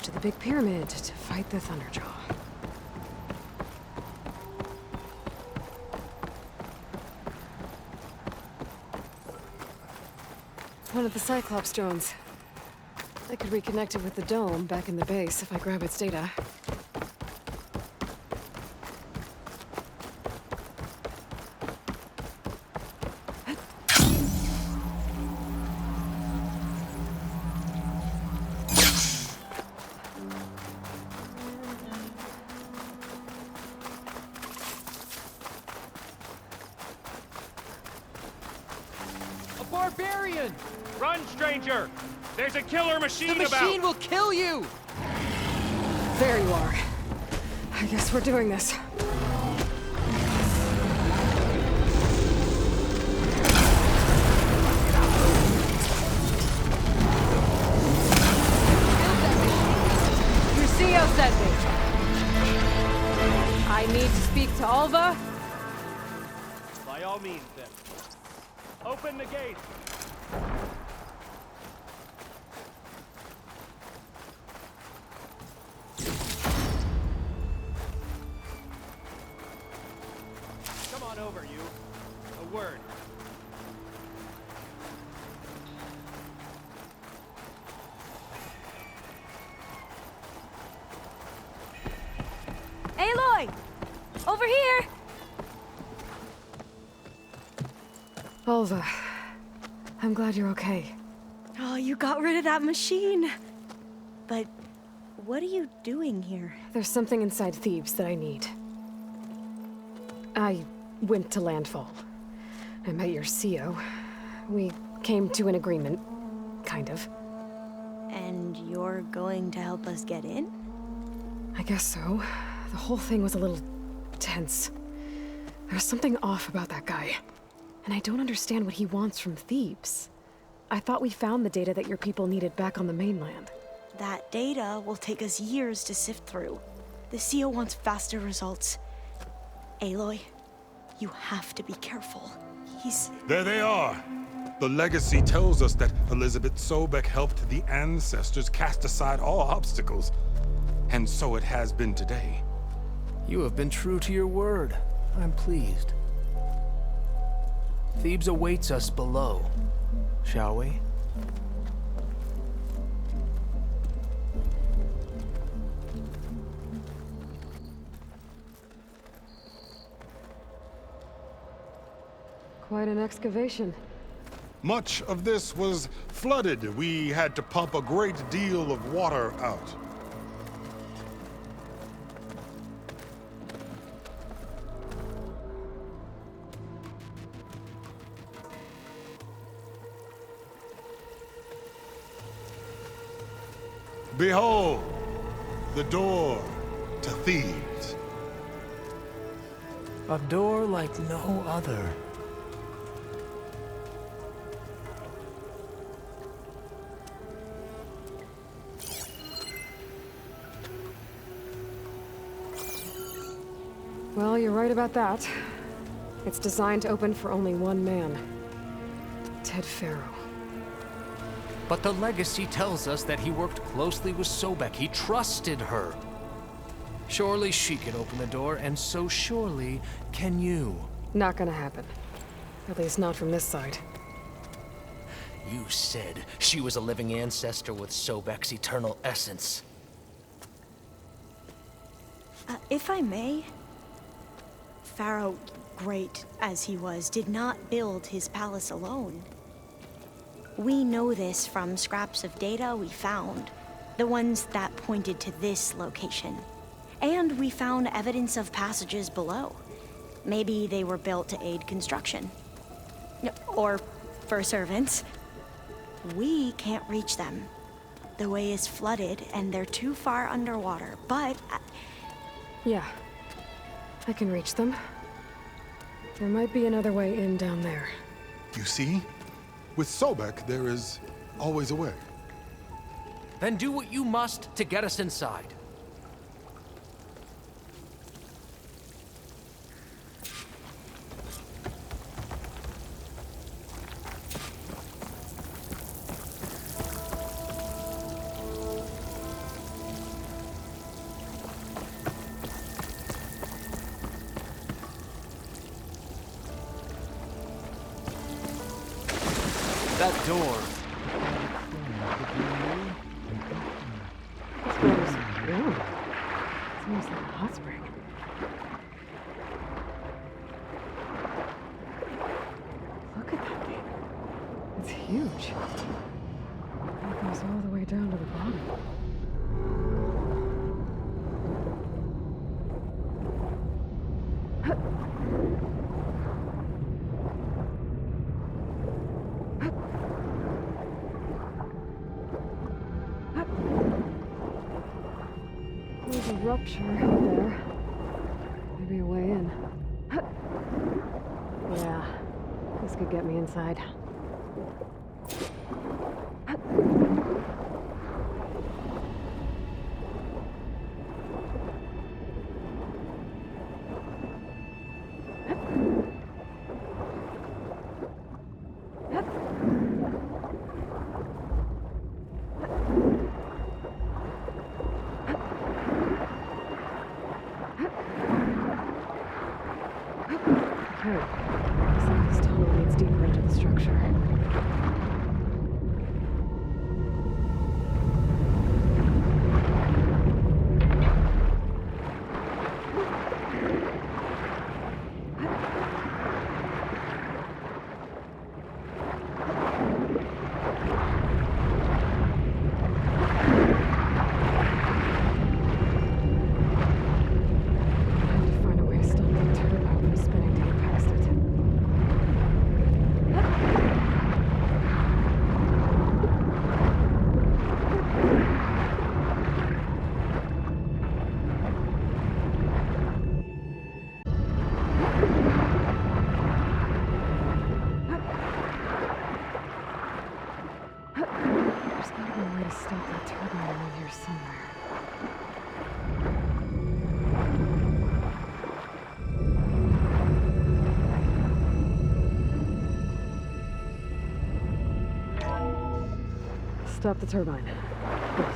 off to the Big Pyramid to fight the Thunderjaw. One of the Cyclops drones. I could reconnect it with the dome back in the base if I grab its data. Barbarian! Run, stranger! There's a killer machine The about! machine will kill you! There you are. I guess we're doing this. Lucio sent me. I need to speak to Alva. By all means, then. Open the gate! Come on over, you. A word. Aloy! Over here! Alva, I'm glad you're okay. Oh, you got rid of that machine. But what are you doing here? There's something inside Thebes that I need. I went to Landfall. I met your CO. We came to an agreement, kind of. And you're going to help us get in? I guess so. The whole thing was a little tense. There's something off about that guy. And I don't understand what he wants from Thebes. I thought we found the data that your people needed back on the mainland. That data will take us years to sift through. The CO wants faster results. Aloy, you have to be careful. He's... There they are. The legacy tells us that Elizabeth Sobek helped the ancestors cast aside all obstacles. And so it has been today. You have been true to your word. I'm pleased. Thebes awaits us below. Shall we? Quite an excavation. Much of this was flooded. We had to pump a great deal of water out. Behold, the door to Thebes. A door like no other. Well, you're right about that. It's designed to open for only one man. Ted Faro. But the legacy tells us that he worked closely with Sobek. He trusted her. Surely she can open the door, and so surely can you. Not gonna happen. At least not from this side. You said she was a living ancestor with Sobek's eternal essence. If I may, Pharaoh, great as he was, did not build his palace alone. We know this from scraps of data we found, the ones that pointed to this location. And we found evidence of passages below. Maybe they were built to aid construction. Or for servants. We can't reach them. The way is flooded and they're too far underwater, but... Yeah. I can reach them. There might be another way in down there. You see? With Sobek, there is always a way. Then do what you must to get us inside. That door. This water's warm. It's almost like a hot spring. Look at that thing. It's huge. It goes all the way down to the bottom. There's a rupture there. Maybe a way in. Yeah, this could get me inside. Okay, looks like this tunnel leads deeper into the structure. I have to find a way to stop that turbine from spinning to get past it. There's gotta be a way to stop that turbine around here somewhere. Stop the turbine. Good.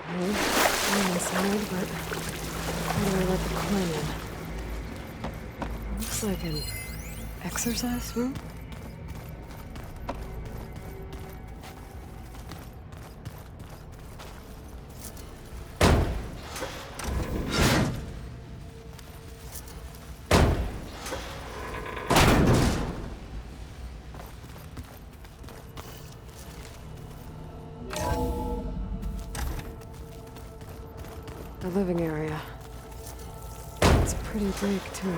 Okay, I'm inside, but how do I let the Quinn in? Looks like an exercise room? The living area. It's pretty big, too.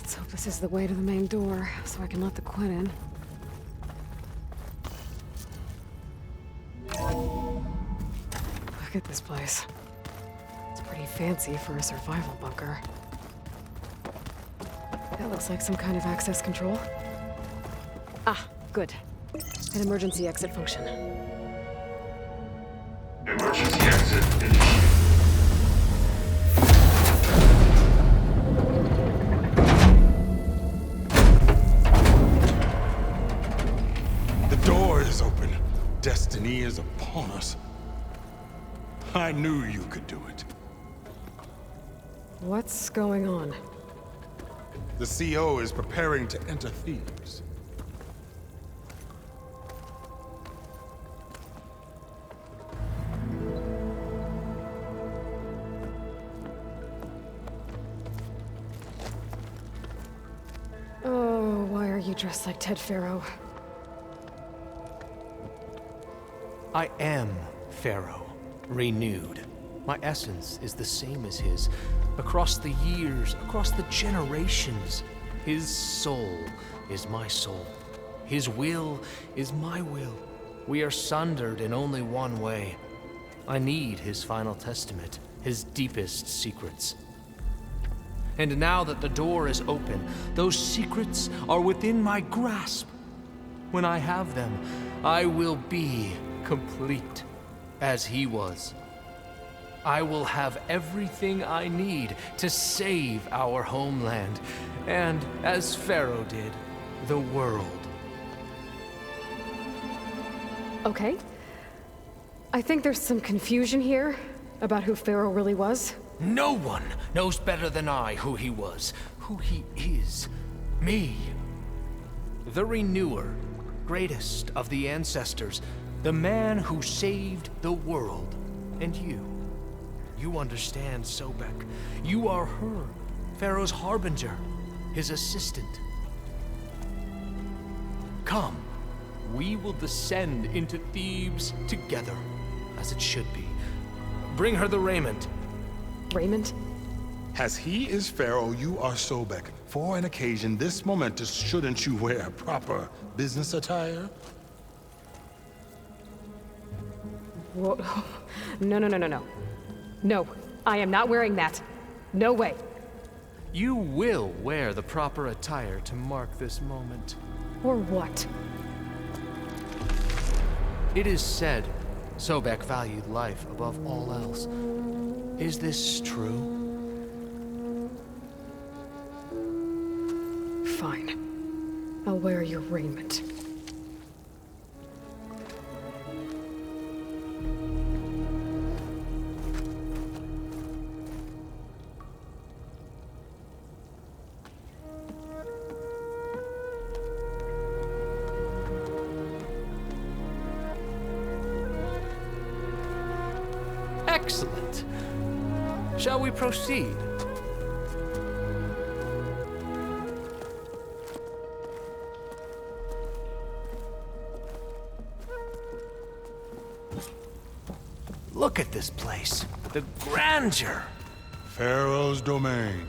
Let's hope this is the way to the main door, so I can let the Quinn in. Look at this place. It's pretty fancy for a survival bunker. That looks like some kind of access control. Ah, good. An emergency exit function. Emergency exit initiated. The door is open. Destiny is upon us. I knew you could do it. What's going on? The CO is preparing to enter Thebes. dress like Ted Pharaoh. I am Pharaoh, renewed. My essence is the same as his. Across the years, across the generations, his soul is my soul. His will is my will. We are sundered in only one way. I need his final testament, his deepest secrets. And now that the door is open, those secrets are within my grasp. When I have them, I will be complete, as he was. I will have everything I need to save our homeland, and, as Pharaoh did, the world. Okay. I think there's some confusion here about who Pharaoh really was. No one knows better than I who he was, who he is. Me. The Renewer, greatest of the ancestors, the man who saved the world. And you. You understand Sobek. You are her, Pharaoh's harbinger, his assistant. Come, we will descend into Thebes together, as it should be. Bring her the raiment. Raymond? As he is Pharaoh, you are Sobek. For an occasion this momentous, shouldn't you wear proper business attire? Whoa. No. No, I am not wearing that. No way. You will wear the proper attire to mark this moment. Or what? It is said Sobek valued life above all else. Is this true? Fine. I'll wear your raiment. Excellent. Shall we proceed? Look at this place. The grandeur. Pharaoh's domain.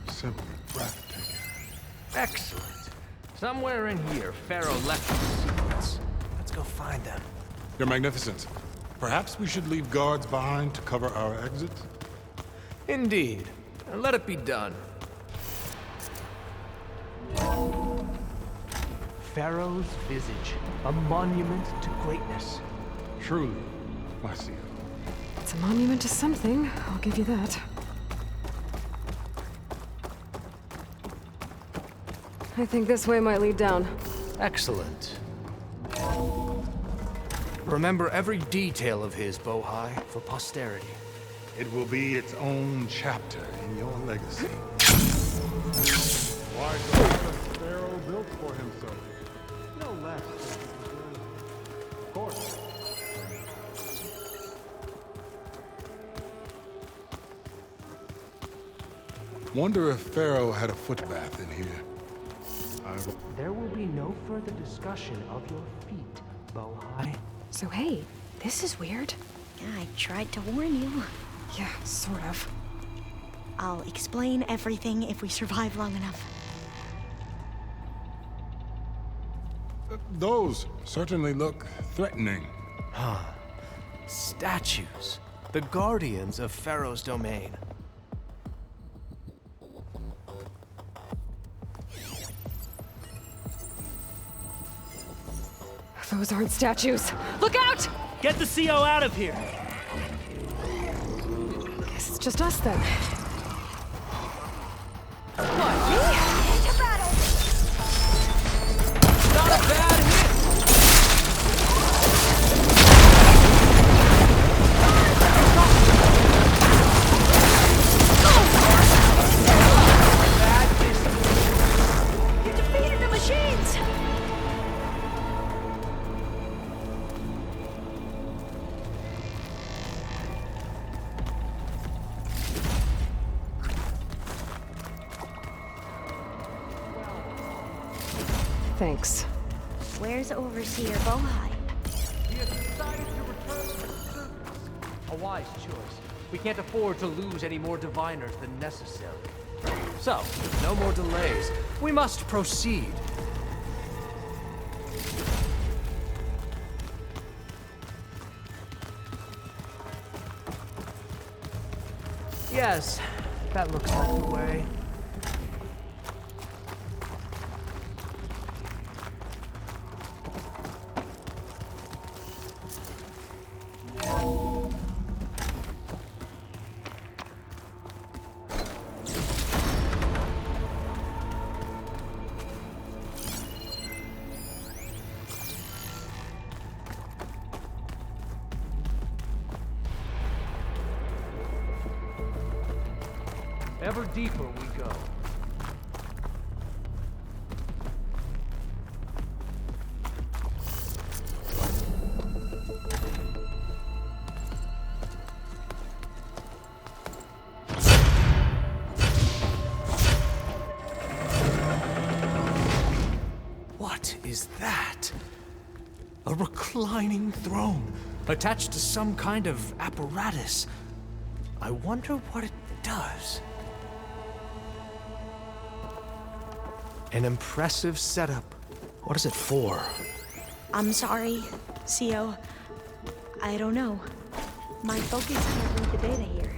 Simply breathtaking. Excellent. Somewhere in here, Pharaoh left his secrets. Let's go find them. Your Magnificence, perhaps we should leave guards behind to cover our exits? Indeed. Let it be done. Pharaoh's visage, a monument to greatness. Truly, my seal. It's a monument to something, I'll give you that. I think this way might lead down. Excellent. Remember every detail of his, Bohai, for posterity. It will be its own chapter in your legacy. Why does Pharaoh built for himself? No less than he deserved. Of course. Wonder if Pharaoh had a footbath in here. There will be no further discussion of your feet, Bohai. So hey, this is weird. Yeah, I tried to warn you. Yeah, sort of. I'll explain everything if we survive long enough. Those certainly look threatening. Statues. The guardians of Pharaoh's domain. Those aren't statues. Look out! Get the CO out of here! Guess it's just us then. Not a bad hit! You defeated the machines! Thanks. Where's Overseer Bohai? He has decided to return to the surface. A wise choice. We can't afford to lose any more diviners than necessary. So, with no more delays, we must proceed. Yes, that looks like the way. Ever deeper we go. What is that? A reclining throne, attached to some kind of apparatus. I wonder what it does. An impressive setup. What is it for? I'm sorry, Sio. I don't know. My focus can't read the data here.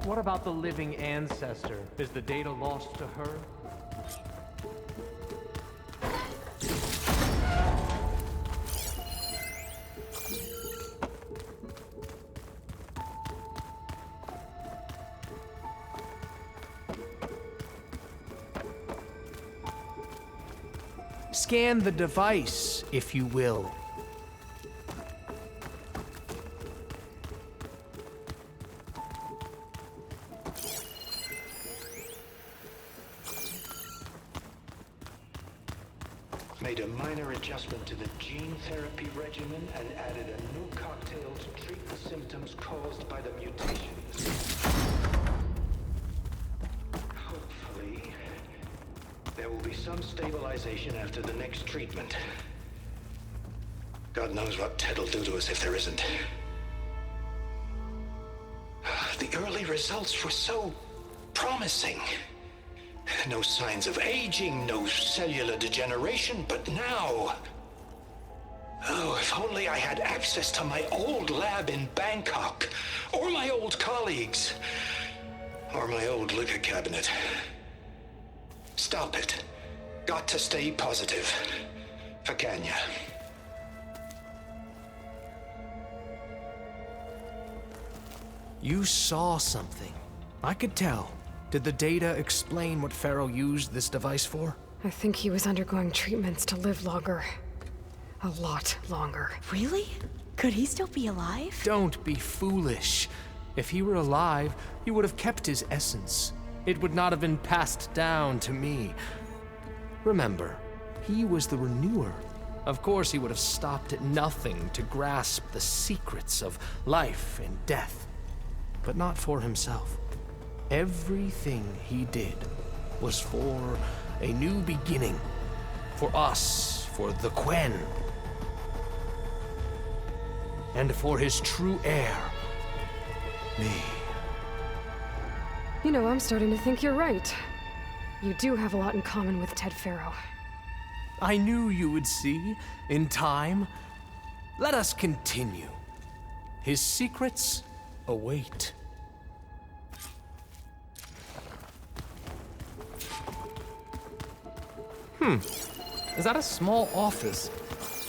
What about the living ancestor? Is the data lost to her? Scan the device, if you will. Made a minor adjustment to the gene therapy regimen and added a new cocktail to treat the symptoms caused by the mutations. Hopefully, there will be some stabilization after the next treatment. God knows what Ted will do to us if there isn't. The early results were so promising. No signs of aging, no cellular degeneration, but now... Oh, if only I had access to my old lab in Bangkok, or my old colleagues, or my old liquor cabinet. Stop it. Got to stay positive. For Kenya. You saw something. I could tell. Did the data explain what Pharaoh used this device for? I think he was undergoing treatments to live longer. A lot longer. Really? Could he still be alive? Don't be foolish. If he were alive, he would have kept his essence. It would not have been passed down to me. Remember, he was the renewer. Of course, he would have stopped at nothing to grasp the secrets of life and death. But not for himself. Everything he did was for a new beginning. For us, for the Quen. And for his true heir, me. You know, I'm starting to think you're right. You do have a lot in common with Ted Pharaoh. I knew you would see, in time. Let us continue. His secrets await. Is that a small office?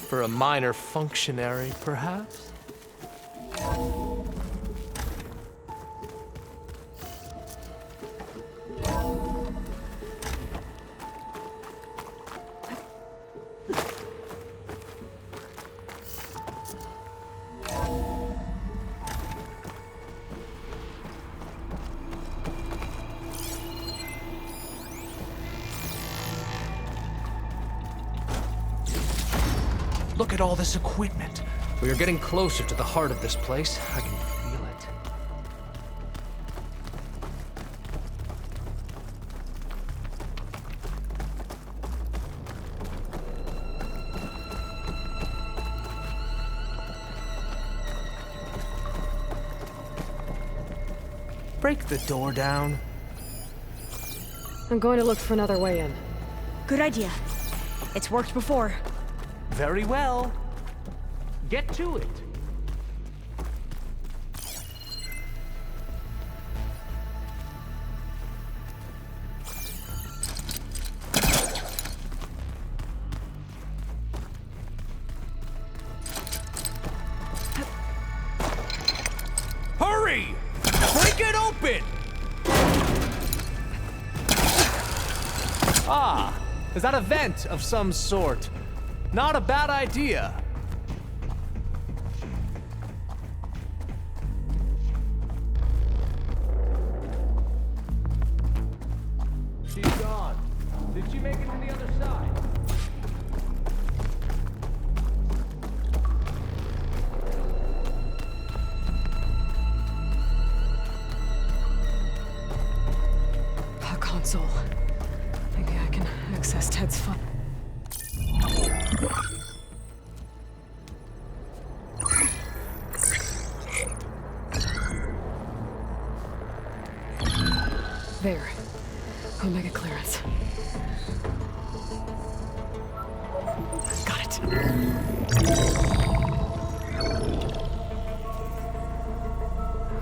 For a minor functionary, perhaps? Look at all this equipment. We are getting closer to the heart of this place. I can feel it. Break the door down. I'm going to look for another way in. Good idea. It's worked before. Very well. Get to it. Hurry! Break it open! Ah, is that a vent of some sort? Not a bad idea. She's gone. Did she make it to the other side? A console. Maybe I can access Ted's phone. There. Omega clearance. Got it.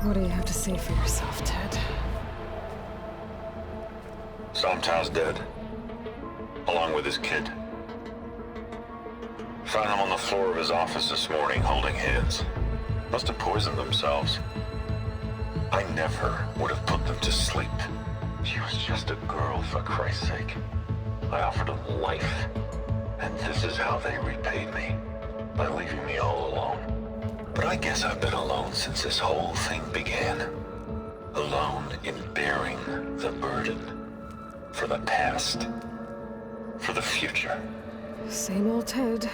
What do you have to say for yourself, Ted? Somtow's dead. Along with his kid. Found him on the floor of his office this morning, holding hands. Must have poisoned themselves. I never would have put them to sleep. She was just a girl, for Christ's sake. I offered them life. And this is how they repaid me. By leaving me all alone. But I guess I've been alone since this whole thing began. Alone in bearing the burden. For the past. For the future. Same old Ted.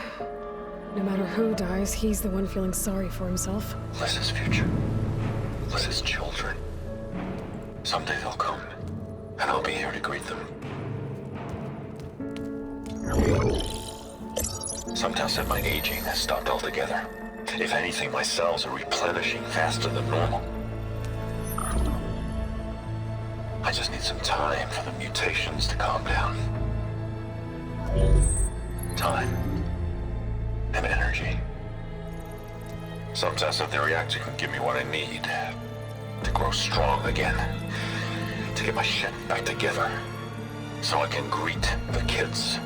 No matter who dies, he's the one feeling sorry for himself. Liz's future. Liz's children. Someday they'll come. And I'll be here to greet them. Sometimes said my aging has stopped altogether. If anything, my cells are replenishing faster than normal. I just need some time for the mutations to calm down. Time. And energy. Sometimes said the reactor can give me what I need. To grow strong again. To get my shit back together. So I can greet the kids.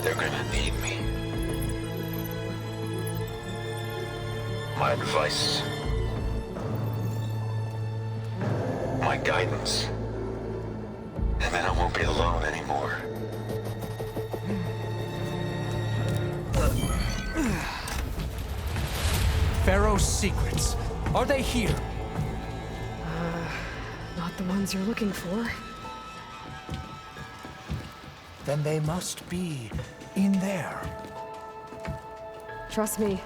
They're gonna need me. My advice. My guidance. And then I won't be alone anymore. Pharaoh's secrets. Are they here? Not the ones you're looking for. Then they must be in there. Trust me.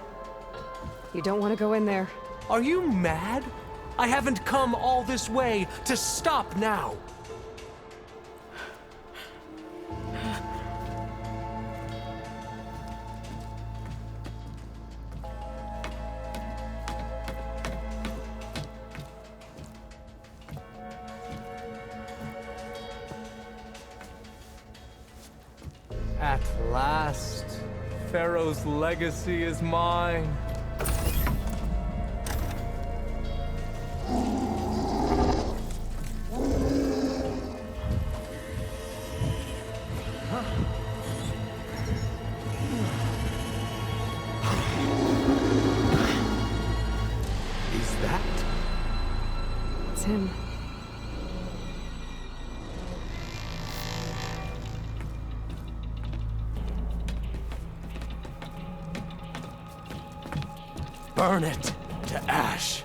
You don't want to go in there. Are you mad? I haven't come all this way to stop now. At last, Pharaoh's legacy is mine. Is that? It's him. Burn it to ash.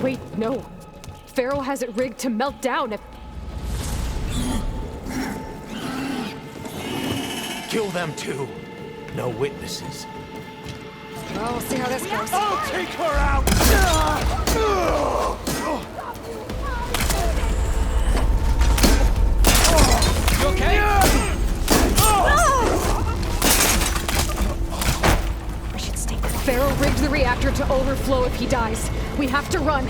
Wait, no. Pharaoh has it rigged to melt down if... Kill them too. No witnesses. Well, we'll see how this goes. I'll take her out! You okay? We should stay quiet. Pharaoh rigged the reactor reactor to overflow if he dies. We have to run.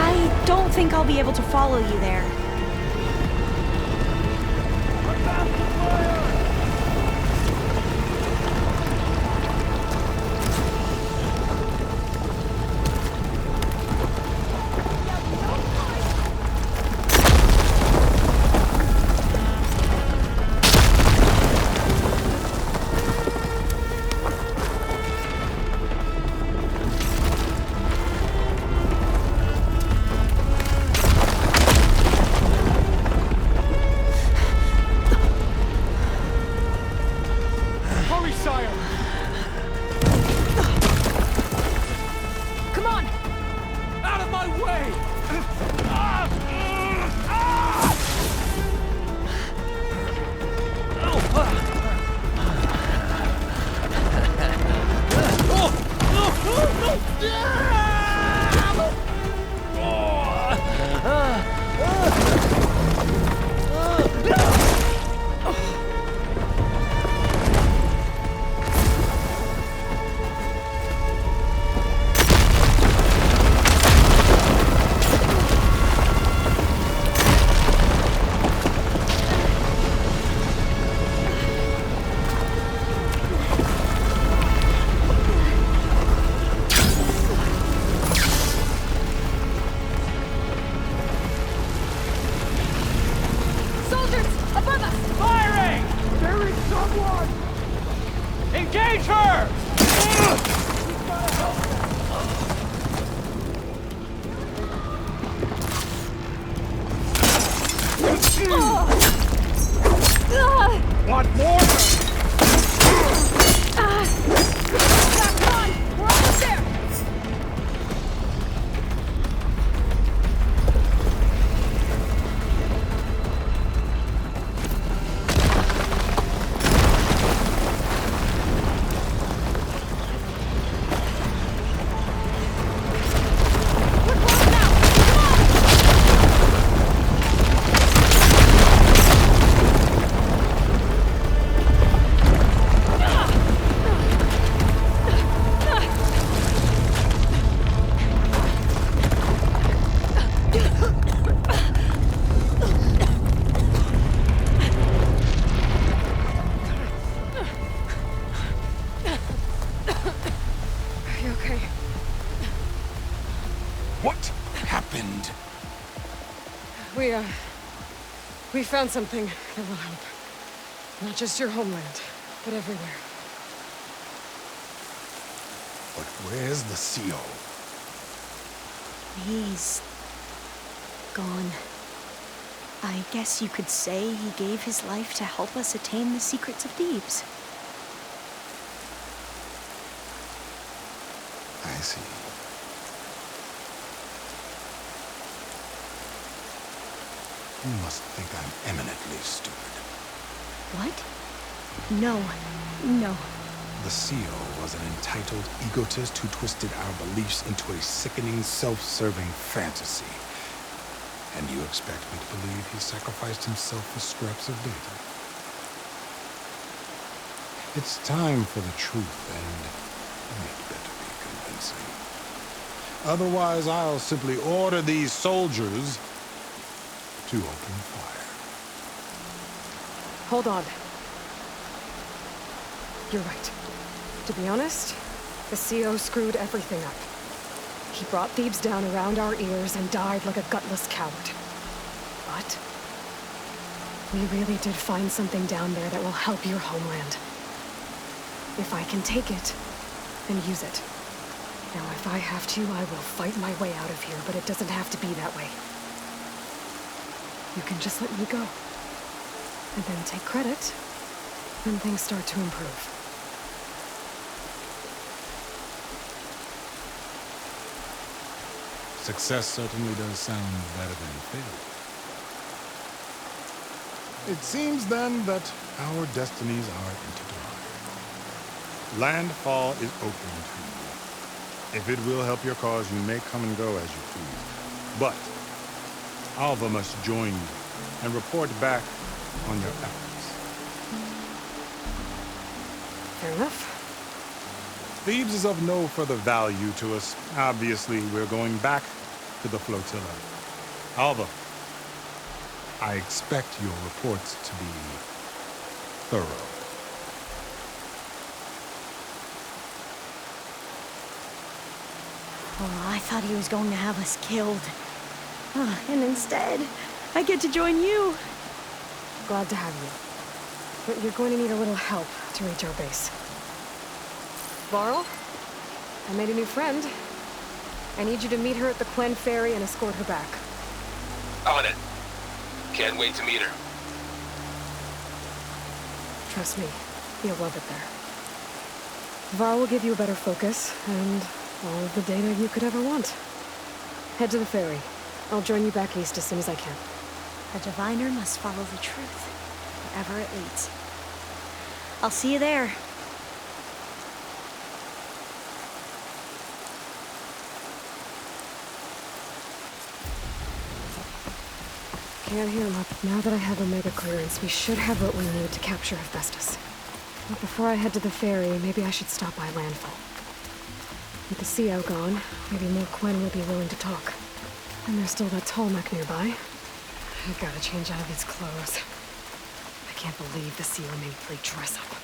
I don't think I'll be able to follow you there. Come on! Out of my way! Soldiers! Above us! Firing! There is someone! Engage her! Want more? Come on! We're almost there! Are you okay? What happened? We found something that will help. Not just your homeland, but everywhere. But where's the CO? He's gone. I guess you could say he gave his life to help us attain the secrets of Thebes. I see. You must think I'm eminently stupid. What? No. No. The CO was an entitled egotist who twisted our beliefs into a sickening, self-serving fantasy. And you expect me to believe he sacrificed himself for scraps of data? It's time for the truth, and it better be convincing. Otherwise, I'll simply order these soldiers to open fire. Hold on. You're right. To be honest, the CO screwed everything up. He brought Thebes down around our ears and died like a gutless coward. But we really did find something down there that will help your homeland. If I can take it and use it, Now, if I have to, I will fight my way out of here, but it doesn't have to be that way. You can just let me go. And then take credit when things start to improve. Success certainly does sound better than failure. It seems then that our destinies are intertwined. Landfall is open to you. If it will help your cause, you may come and go as you please. But Alva must join you and report back on your efforts. Fair enough. Thebes is of no further value to us. Obviously, we're going back to the flotilla. Alva, I expect your reports to be thorough. Oh, I thought he was going to have us killed. And instead, I get to join you. Glad to have you. But you're going to need a little help to reach our base. Varl, I made a new friend. I need you to meet her at the Quen Ferry and escort her back. On it. Can't wait to meet her. Trust me, you'll love it there. Varl will give you a better focus, and all of the data you could ever want. Head to the ferry. I'll join you back east as soon as I can. A diviner must follow the truth, wherever it leads. I'll see you there. Can't hear much. Now that I have Omega clearance, we should have what we need to capture Hephaestus. But before I head to the ferry, maybe I should stop by Landfall. With the CO gone, maybe more Quen will be willing to talk. And there's still that Tallneck nearby. I gotta change out of these clothes. I can't believe the CO made free dress up.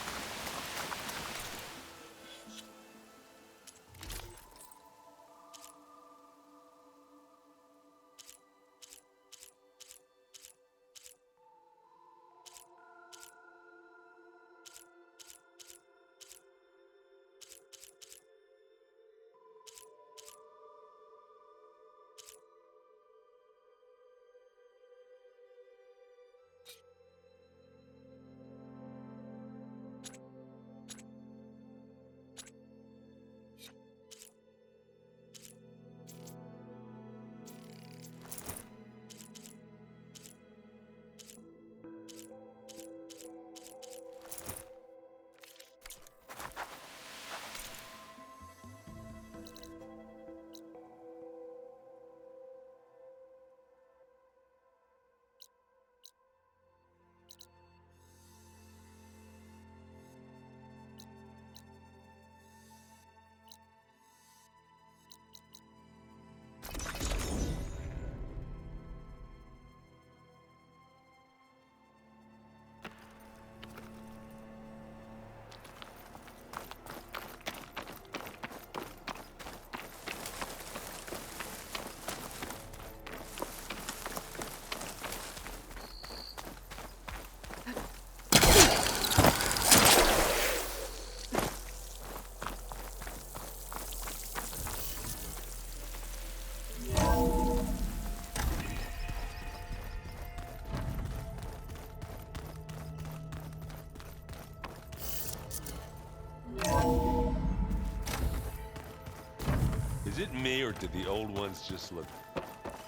Is it me, or did the old ones just look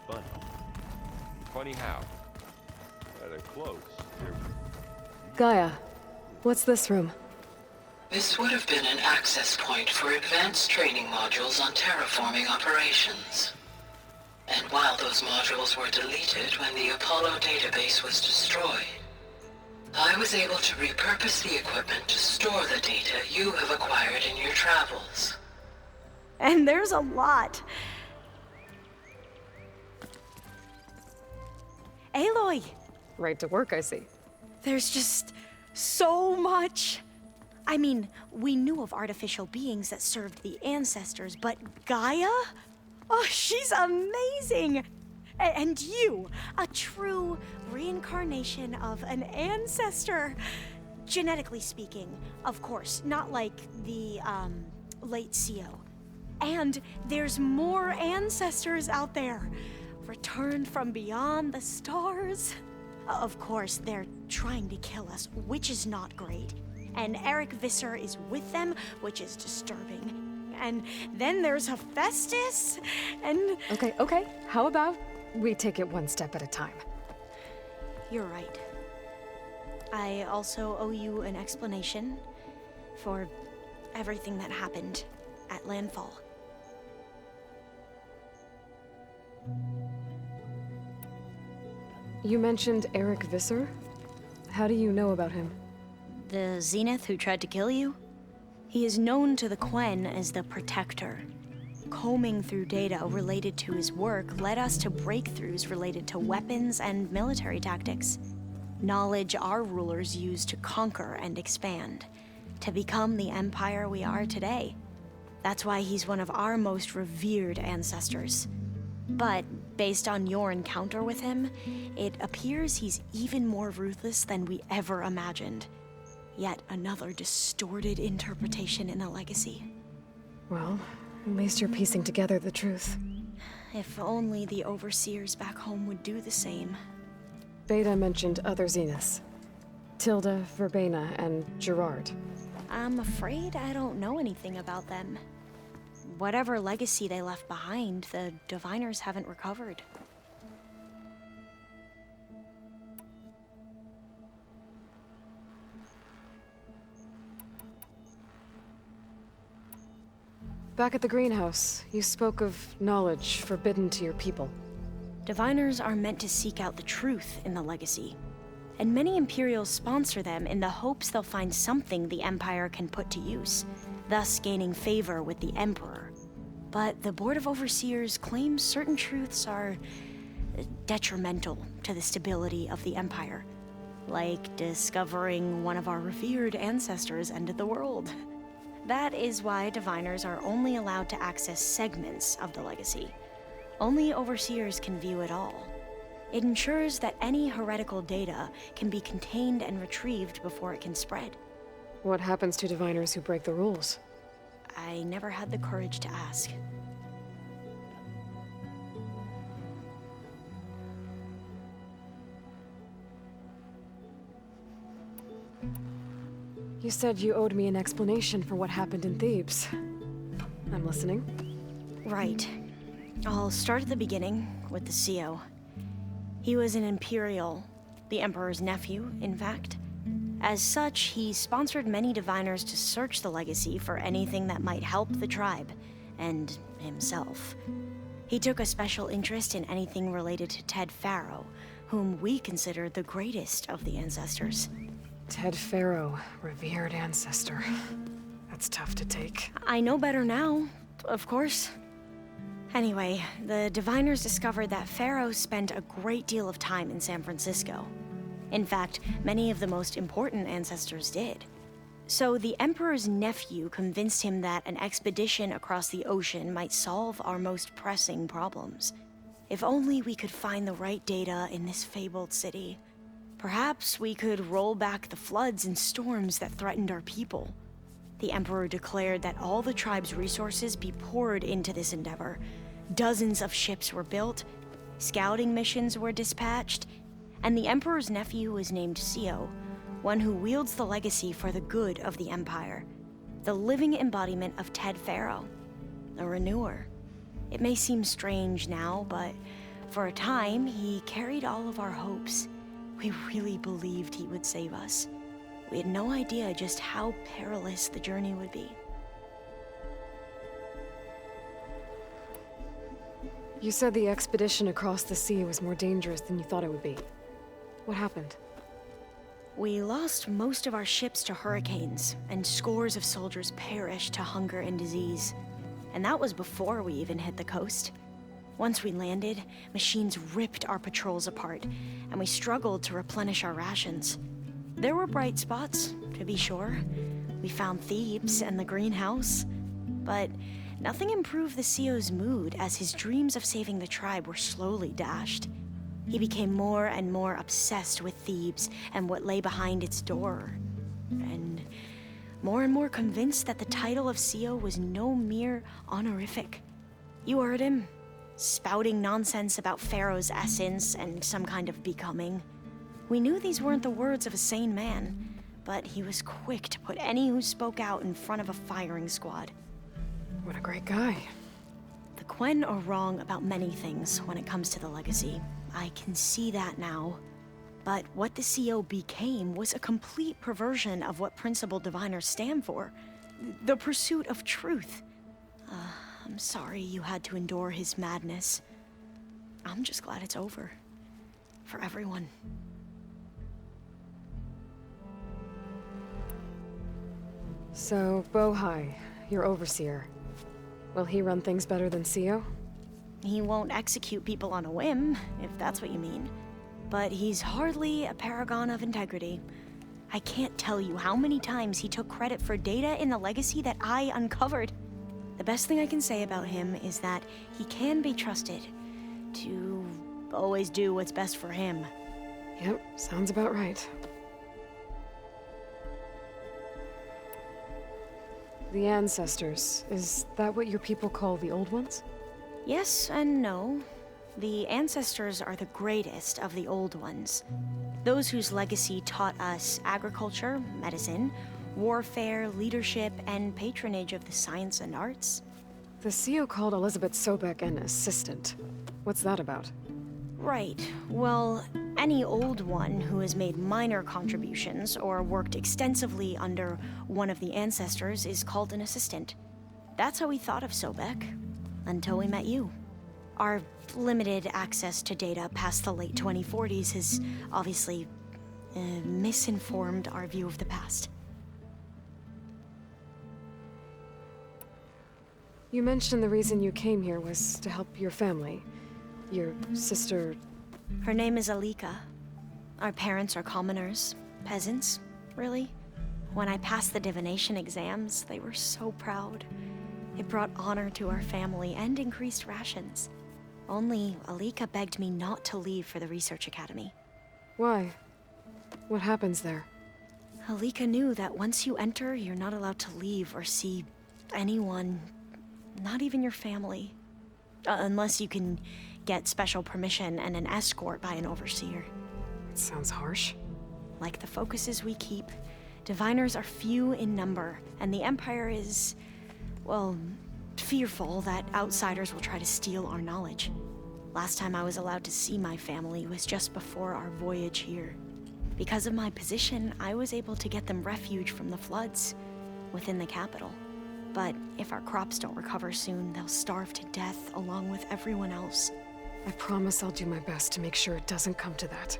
funny? Funny how? They're close. Gaia, what's this room? This would have been an access point for advanced training modules on terraforming operations. And while those modules were deleted when the Apollo database was destroyed, I was able to repurpose the equipment to store the data you have acquired in your travels. And there's a lot. Aloy! Right to work, I see. There's just so much. I mean, we knew of artificial beings that served the ancestors, but Gaia? Oh, she's amazing! And you, a true reincarnation of an ancestor. Genetically speaking, of course, not like the, late CO. And there's more ancestors out there, returned from beyond the stars. Of course, they're trying to kill us, which is not great. And Eric Visser is with them, which is disturbing. And then there's Hephaestus, and... Okay. How about we take it one step at a time? You're right. I also owe you an explanation for everything that happened at Landfall. You mentioned Eric Visser? How do you know about him? The Zenith who tried to kill you? He is known to the Quen as the Protector. Combing through data related to his work led us to breakthroughs related to weapons and military tactics. Knowledge our rulers used to conquer and expand, to become the empire we are today. That's why he's one of our most revered ancestors. But based on your encounter with him, it appears he's even more ruthless than we ever imagined. Yet another distorted interpretation in the legacy. Well, at least you're piecing together the truth. If only the overseers back home would do the same. Beta mentioned other Zeniths. Tilda, Verbena, and Gerard. I'm afraid I don't know anything about them. Whatever legacy they left behind, the Diviners haven't recovered. Back at the greenhouse, you spoke of knowledge forbidden to your people. Diviners are meant to seek out the truth in the legacy, and many Imperials sponsor them in the hopes they'll find something the Empire can put to use, thus gaining favor with the Emperor. But the Board of Overseers claims certain truths are detrimental to the stability of the Empire, like discovering one of our revered ancestors ended the world. That is why Diviners are only allowed to access segments of the legacy. Only Overseers can view it all. It ensures that any heretical data can be contained and retrieved before it can spread. What happens to Diviners who break the rules? I never had the courage to ask. You said you owed me an explanation for what happened in Thebes. I'm listening. Right. I'll start at the beginning with the CO. He was an Imperial, the Emperor's nephew, in fact. As such, he sponsored many Diviners to search the legacy for anything that might help the tribe, and himself. He took a special interest in anything related to Ted Faro, whom we consider the greatest of the ancestors. Ted Faro, revered ancestor. That's tough to take. I know better now, of course. Anyway, the Diviners discovered that Faro spent a great deal of time in San Francisco. In fact, many of the most important ancestors did. So the Emperor's nephew convinced him that an expedition across the ocean might solve our most pressing problems. If only we could find the right data in this fabled city. Perhaps we could roll back the floods and storms that threatened our people. The Emperor declared that all the tribe's resources be poured into this endeavor. Dozens of ships were built, scouting missions were dispatched, and the Emperor's nephew was named CO, one who wields the legacy for the good of the Empire, the living embodiment of Ted Faro, a renewer. It may seem strange now, but for a time, he carried all of our hopes. We really believed he would save us. We had no idea just how perilous the journey would be. You said the expedition across the sea was more dangerous than you thought it would be. What happened? We lost most of our ships to hurricanes, and scores of soldiers perished to hunger and disease. And that was before we even hit the coast. Once we landed, machines ripped our patrols apart, and we struggled to replenish our rations. There were bright spots, to be sure. We found Thebes and the greenhouse. But nothing improved the CO's mood as his dreams of saving the tribe were slowly dashed. He became more and more obsessed with Thebes and what lay behind its door. And more and more convinced that the title of CEO was no mere honorific. You heard him, spouting nonsense about Pharaoh's essence and some kind of becoming. We knew these weren't the words of a sane man, but he was quick to put any who spoke out in front of a firing squad. What a great guy. The Quen are wrong about many things when it comes to the legacy. I can see that now. But what the CO became was a complete perversion of what Principal Diviners stand for. The pursuit of truth. I'm sorry you had to endure his madness. I'm just glad it's over. For everyone. So, Bohai, your overseer. Will he run things better than CO? He won't execute people on a whim, if that's what you mean. But he's hardly a paragon of integrity. I can't tell you how many times he took credit for data in the legacy that I uncovered. The best thing I can say about him is that he can be trusted to always do what's best for him. Yep, sounds about right. The Ancestors, is that what your people call the Old Ones? Yes and no. The Ancestors are the greatest of the Old Ones. Those whose legacy taught us agriculture, medicine, warfare, leadership, and patronage of the science and arts. The CO called Elizabeth Sobek an assistant. What's that about? Right. Well, any Old One who has made minor contributions or worked extensively under one of the Ancestors is called an assistant. That's how we thought of Sobek, until we met you. Our limited access to data past the late 2040s has obviously misinformed our view of the past. You mentioned the reason you came here was to help your family. Your sister... Her name is Alika. Our parents are commoners. Peasants, really. When I passed the divination exams, they were so proud. It brought honor to our family and increased rations. Only Alika begged me not to leave for the research academy. Why? What happens there? Alika knew that once you enter, you're not allowed to leave or see anyone, not even your family. Unless you can get special permission and an escort by an overseer. It sounds harsh. Like the focuses we keep, diviners are few in number, and the Empire is, well, fearful that outsiders will try to steal our knowledge. Last time I was allowed to see my family was just before our voyage here. Because of my position, I was able to get them refuge from the floods within the capital. But if our crops don't recover soon, they'll starve to death along with everyone else. I promise I'll do my best to make sure it doesn't come to that.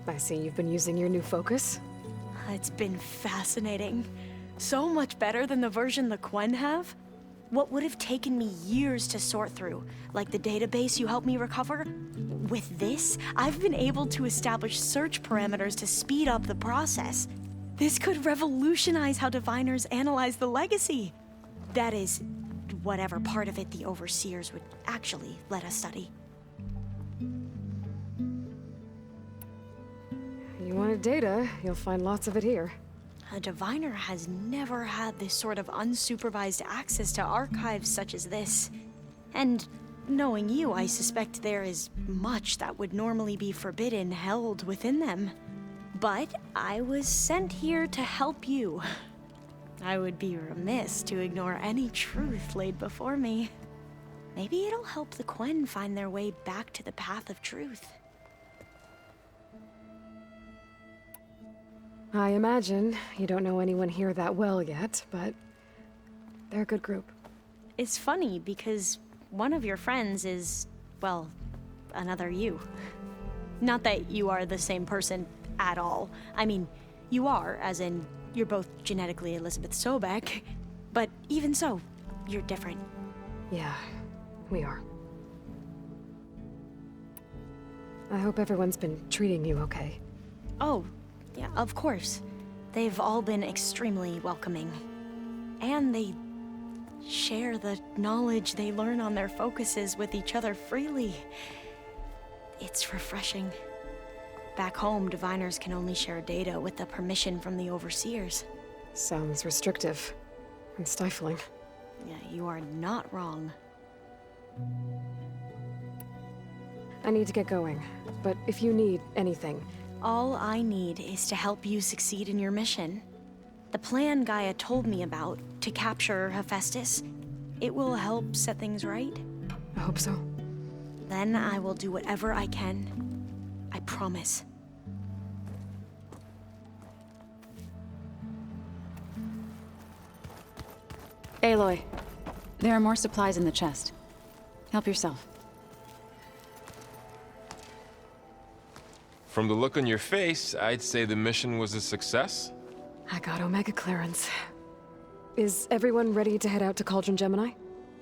I see you've been using your new focus. It's been fascinating. So much better than the version the Quen have. What would have taken me years to sort through, like the database you helped me recover, with this, I've been able to establish search parameters to speed up the process. This could revolutionize how diviners analyze the legacy. That is, whatever part of it the overseers would actually let us study. You wanted data, you'll find lots of it here. A diviner has never had this sort of unsupervised access to archives such as this. And knowing you, I suspect there is much that would normally be forbidden held within them. But I was sent here to help you. I would be remiss to ignore any truth laid before me. Maybe it'll help the Quen find their way back to the path of truth. I imagine you don't know anyone here that well yet, but they're a good group. It's funny because one of your friends is, well, another you. Not that you are the same person at all. I mean, you are, as in, you're both genetically Elizabeth Sobek, but even so, you're different. Yeah, we are. I hope everyone's been treating you okay. Oh, yeah, of course. They've all been extremely welcoming. And they share the knowledge they learn on their focuses with each other freely. It's refreshing. Back home, diviners can only share data with the permission from the overseers. Sounds restrictive and stifling. Yeah, you are not wrong. I need to get going, but if you need anything... All I need is to help you succeed in your mission. The plan Gaia told me about, to capture Hephaestus, it will help set things right. I hope so. Then I will do whatever I can. I promise. Aloy, there are more supplies in the chest. Help yourself. From the look on your face, I'd say the mission was a success. I got Omega clearance. Is everyone ready to head out to Cauldron Gemini?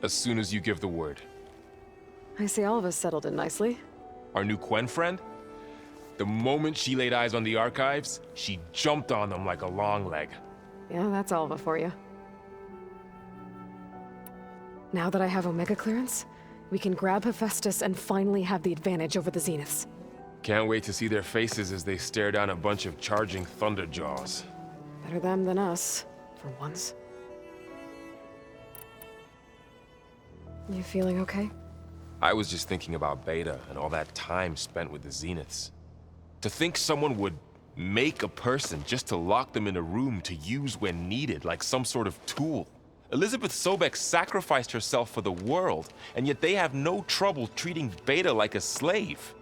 As soon as you give the word. I see all of us settled in nicely. Our new Quen friend? The moment she laid eyes on the archives, she jumped on them like a long leg. Yeah, that's Alva for you. Now that I have Omega clearance, we can grab Hephaestus and finally have the advantage over the Zeniths. Can't wait to see their faces as they stare down a bunch of charging Thunderjaws. Better them than us, for once. You feeling okay? I was just thinking about Beta and all that time spent with the Zeniths. To think someone would make a person just to lock them in a room to use when needed, like some sort of tool. Elizabeth Sobek sacrificed herself for the world, and yet they have no trouble treating Beta like a slave.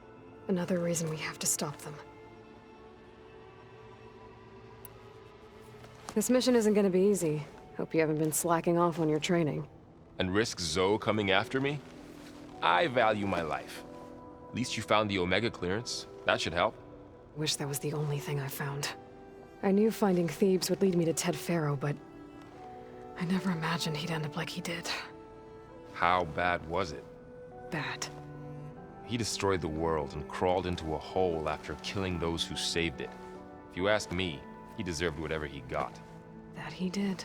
Another reason we have to stop them. This mission isn't gonna be easy. Hope you haven't been slacking off on your training. And risk Zoe coming after me? I value my life. At least you found the Omega clearance. That should help. Wish that was the only thing I found. I knew finding Thebes would lead me to Ted Faro, but I never imagined he'd end up like he did. How bad was it? Bad. He destroyed the world and crawled into a hole after killing those who saved it. If you ask me, he deserved whatever he got. That he did.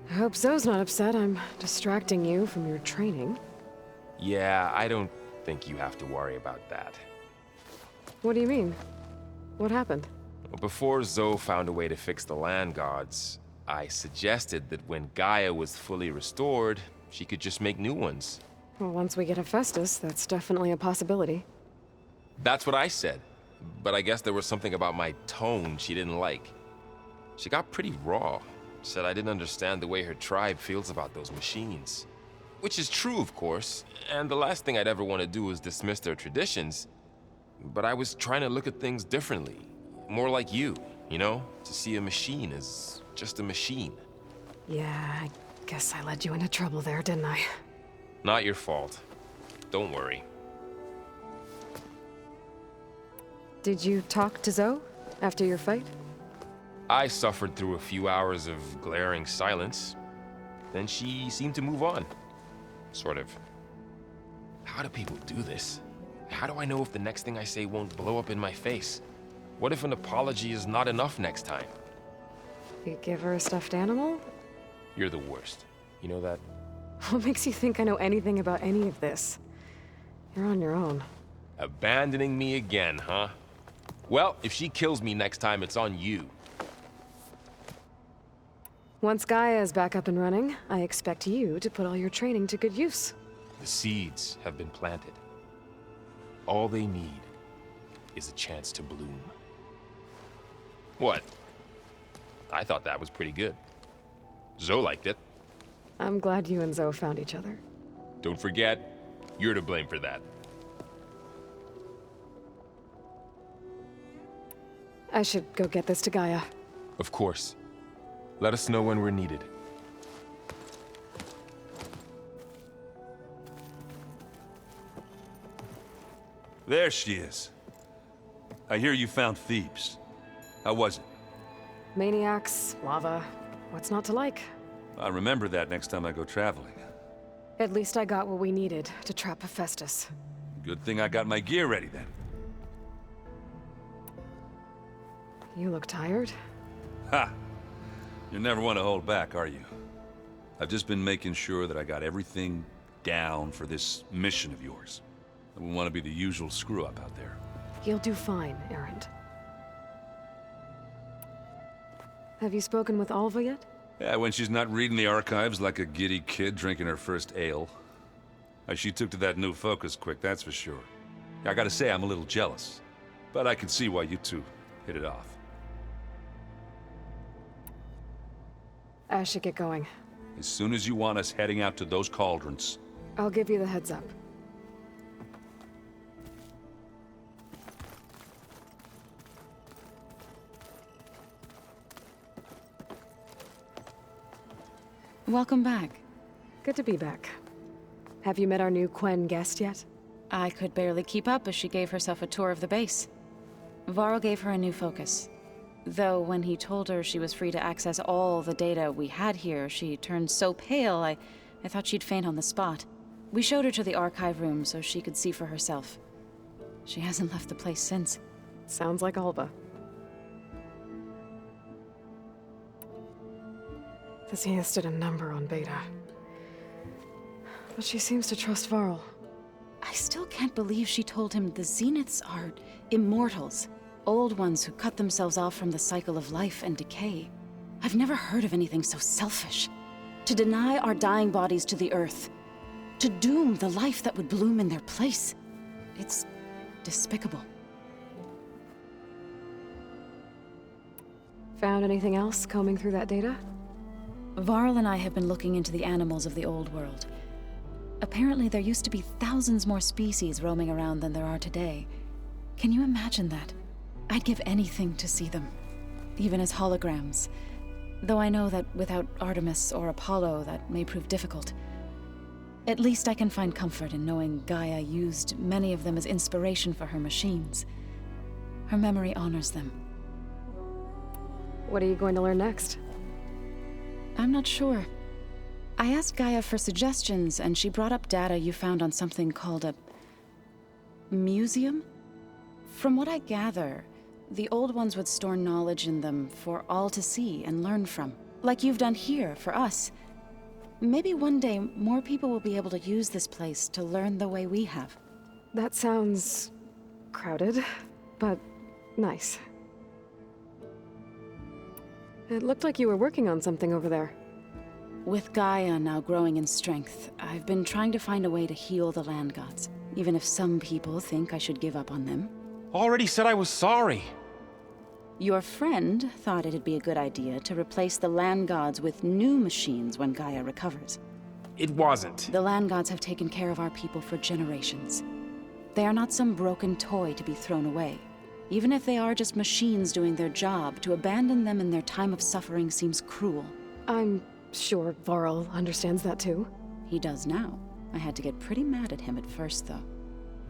I hope Zoe's not upset I'm distracting you from your training. Yeah, I don't think you have to worry about that. What do you mean? What happened? Before Zoe found a way to fix the land gods, I suggested that when Gaia was fully restored, she could just make new ones. Well, once we get Hephaestus, that's definitely a possibility. That's what I said. But I guess there was something about my tone she didn't like. She got pretty raw. Said I didn't understand the way her tribe feels about those machines. Which is true, of course, and the last thing I'd ever want to do is dismiss their traditions. But I was trying to look at things differently. More like you know? To see a machine as just a machine. Yeah, I guess I led you into trouble there, didn't I? Not your fault. Don't worry. Did you talk to Zoe after your fight? I suffered through a few hours of glaring silence. Then she seemed to move on. Sort of. How do people do this? How do I know if the next thing I say won't blow up in my face? What if an apology is not enough next time? You give her a stuffed animal? You're the worst. You know that? What makes you think I know anything about any of this? You're on your own. Abandoning me again, huh? Well, if she kills me next time, it's on you. Once Gaia is back up and running, I expect you to put all your training to good use. The seeds have been planted. All they need is a chance to bloom. What? I thought that was pretty good. Zoe liked it. I'm glad you and Zoe found each other. Don't forget, you're to blame for that. I should go get this to Gaia. Of course. Let us know when we're needed. There she is. I hear you found Thebes. How was it? Maniacs, lava, what's not to like? I'll remember that next time I go traveling. At least I got what we needed to trap Hephaestus. Good thing I got my gear ready then. You look tired. Ha! You never want to hold back, are you? I've just been making sure that I got everything down for this mission of yours. I wouldn't want to be the usual screw-up out there. You'll do fine, Erend. Have you spoken with Alva yet? Yeah, when she's not reading the archives like a giddy kid drinking her first ale. She took to that new focus quick, that's for sure. I gotta say, I'm a little jealous. But I can see why you two hit it off. I should get going. As soon as you want us heading out to those cauldrons. I'll give you the heads up. Welcome back. Good to be back. Have you met our new Quen guest yet? I could barely keep up as she gave herself a tour of the base. Varl gave her a new focus. Though when he told her she was free to access all the data we had here, she turned so pale I thought she'd faint on the spot. We showed her to the archive room so she could see for herself. She hasn't left the place since. Sounds like Alva. The Zeniths did a number on Beta. But she seems to trust Varl. I still can't believe she told him the Zeniths are immortals. Old ones who cut themselves off from the cycle of life and decay. I've never heard of anything so selfish. To deny our dying bodies to the Earth. To doom the life that would bloom in their place. It's despicable. Found anything else combing through that data? Varl and I have been looking into the animals of the old world. Apparently there used to be thousands more species roaming around than there are today. Can you imagine that? I'd give anything to see them, even as holograms. Though I know that without Artemis or Apollo, that may prove difficult. At least I can find comfort in knowing Gaia used many of them as inspiration for her machines. Her memory honors them. What are you going to learn next? I'm not sure. I asked Gaia for suggestions, and she brought up data you found on something called a museum? From what I gather, the old ones would store knowledge in them for all to see and learn from. Like you've done here for us. Maybe one day more people will be able to use this place to learn the way we have. That sounds crowded, but nice. It looked like you were working on something over there. With Gaia now growing in strength, I've been trying to find a way to heal the land gods, even if some people think I should give up on them. Already said I was sorry. Your friend thought it'd be a good idea to replace the land gods with new machines when Gaia recovers. It wasn't. The land gods have taken care of our people for generations. They are not some broken toy to be thrown away. Even if they are just machines doing their job, to abandon them in their time of suffering seems cruel. I'm sure Varl understands that too. He does now. I had to get pretty mad at him at first, though.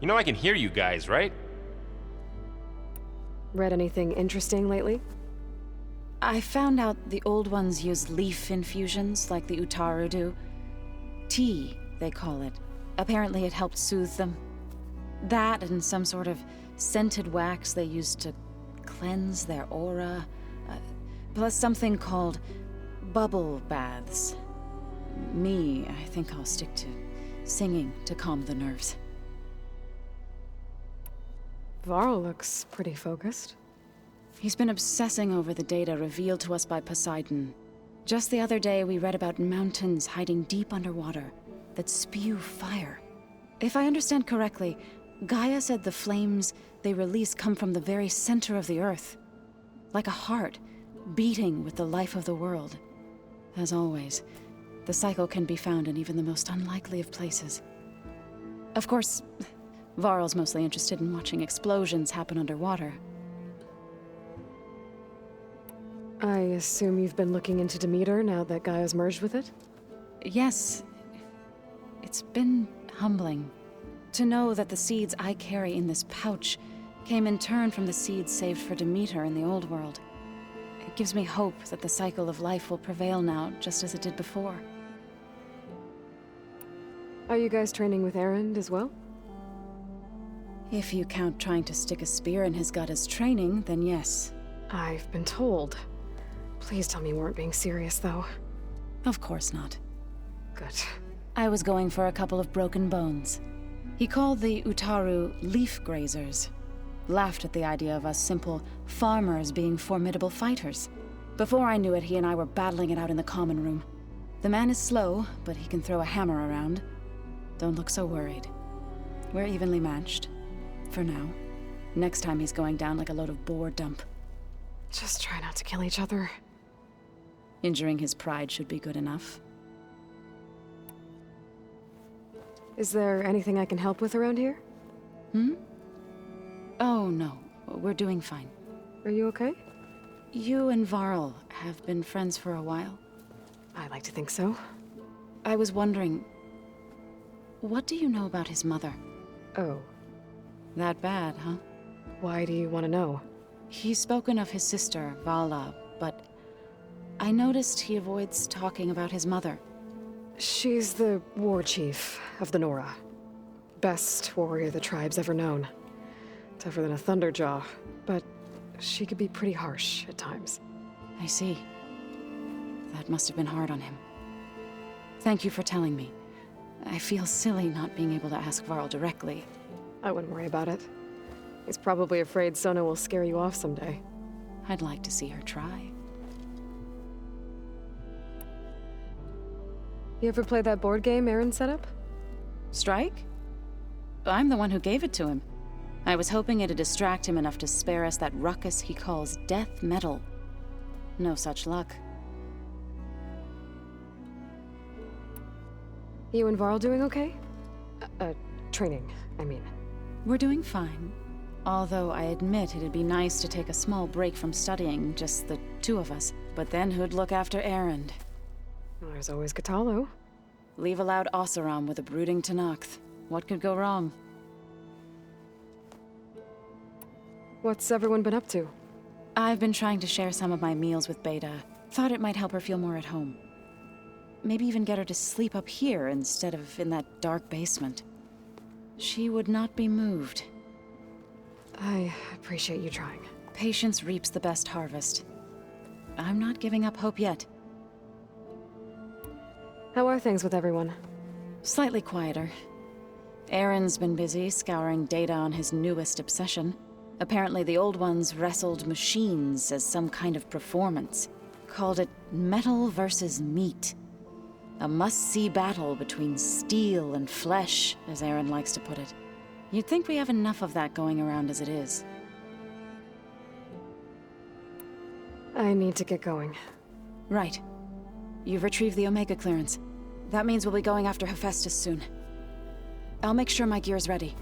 You know I can hear you guys, right? Read anything interesting lately? I found out the old ones use leaf infusions like the Utaru do. Tea, they call it. Apparently it helped soothe them. That and some sort of scented wax they used to cleanse their aura. Plus something called bubble baths. I think I'll stick to singing to calm the nerves. Varl looks pretty focused. He's been obsessing over the data revealed to us by Poseidon. Just the other day, we read about mountains hiding deep underwater that spew fire. If I understand correctly, Gaia said the flames they release come from the very center of the Earth. Like a heart, beating with the life of the world. As always, the cycle can be found in even the most unlikely of places. Of course, Varl's mostly interested in watching explosions happen underwater. I assume you've been looking into Demeter now that Gaia's merged with it? Yes. It's been humbling. To know that the seeds I carry in this pouch came in turn from the seeds saved for Demeter in the old world. It gives me hope that the cycle of life will prevail now, just as it did before. Are you guys training with Erend as well? If you count trying to stick a spear in his gut as training, then yes. I've been told. Please tell me you weren't being serious, though. Of course not. Good. I was going for a couple of broken bones. He called the Utaru leaf grazers. Laughed at the idea of us simple farmers being formidable fighters. Before I knew it, he and I were battling it out in the common room. The man is slow, but he can throw a hammer around. Don't look so worried. We're evenly matched. For now. Next time he's going down like a load of boar dump. Just try not to kill each other. Injuring his pride should be good enough. Is there anything I can help with around here? Oh, no. We're doing fine. Are you okay? You and Varl have been friends for a while. I like to think so. I was wondering, what do you know about his mother? Oh. That bad, huh? Why do you want to know? He's spoken of his sister, Vala, but I noticed he avoids talking about his mother. She's the war chief of the Nora. Best warrior the tribe's ever known. Tougher than a Thunderjaw, but she could be pretty harsh at times. I see. That must have been hard on him. Thank you for telling me. I feel silly not being able to ask Varl directly. I wouldn't worry about it. He's probably afraid Sona will scare you off someday. I'd like to see her try. You ever play that board game Aaron set up? Strike? I'm the one who gave it to him. I was hoping it'd distract him enough to spare us that ruckus he calls death metal. No such luck. You and Varl doing okay? Training, I mean. We're doing fine. Although I admit it'd be nice to take a small break from studying, just the two of us. But then who'd look after Erend? Well, there's always Katalo. Leave a loud Oseram with a brooding Tenakth. What could go wrong? What's everyone been up to? I've been trying to share some of my meals with Beta. Thought it might help her feel more at home. Maybe even get her to sleep up here instead of in that dark basement. She would not be moved. I appreciate you trying. Patience reaps the best harvest. I'm not giving up hope yet. How are things with everyone? Slightly quieter. Aaron's been busy scouring data on his newest obsession. Apparently the old ones wrestled machines as some kind of performance. Called it metal versus meat. A must-see battle between steel and flesh, as Aaron likes to put it. You'd think we have enough of that going around as it is. I need to get going. Right. You've retrieved the Omega clearance. That means we'll be going after Hephaestus soon. I'll make sure my gear's ready.